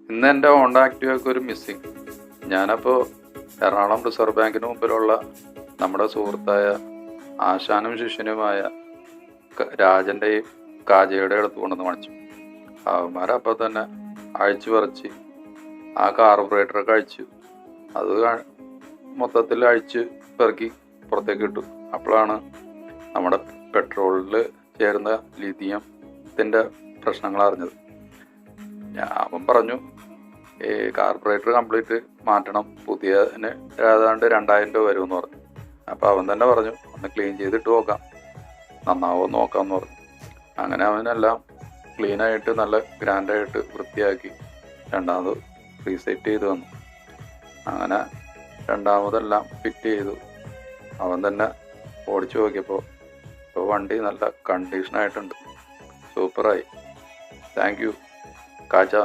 ഇന്ന് എൻ്റെ ഹോണ്ട ആക്ടിവയ്ക്ക് ഒരു മിസ്സിങ്. ഞാനപ്പോൾ എറണാകുളം റിസർവ് ബാങ്കിന് മുമ്പിലുള്ള നമ്മുടെ സുഹൃത്തായ ആശാനും ശിഷ്യനുമായ രാജൻ്റെയും കാജയുടെ അടുത്ത് കൊണ്ടുവന്ന് കാണിച്ചു. അവന്മാരപ്പോൾ തന്നെ അഴിച്ചു പറിച്ച് ആ കാർബറേറ്ററൊക്കെ അഴിച്ചു, അത് മൊത്തത്തിൽ അഴിച്ച് പെറുക്കി പുറത്തേക്ക് ഇട്ടു. അപ്പോഴാണ് നമ്മുടെ പെട്രോളിൽ ചേർന്ന ലിഥിയത്തിൻ്റെ പ്രശ്നങ്ങൾ അറിഞ്ഞത്. അവൻ പറഞ്ഞു ഈ കാർബറേറ്റർ കംപ്ലീറ്റ് മാറ്റണം, പുതിയതിന് ഏതാണ്ട് 2000 രൂപ വരുമെന്ന് പറഞ്ഞു. അപ്പോൾ അവൻ തന്നെ പറഞ്ഞു ഒന്ന് ക്ലീൻ ചെയ്തിട്ട് നോക്കാം, നന്നാവോ നോക്കാമെന്ന് പറഞ്ഞു. അങ്ങനെ അവനെല്ലാം ക്ലീനായിട്ട് നല്ല ഗ്രാൻഡായിട്ട് വൃത്തിയാക്കി രണ്ടാമത് റീസെറ്റ് ചെയ്ത് വന്നു. അങ്ങനെ രണ്ടാമതെല്ലാം ഫിറ്റ് ചെയ്തു. അവൻ തന്നെ ഓടിച്ചു നോക്കിയപ്പോൾ ഇപ്പോൾ വണ്ടി നല്ല കണ്ടീഷനായിട്ടുണ്ട്, സൂപ്പറായി. Thank you കാച്ച.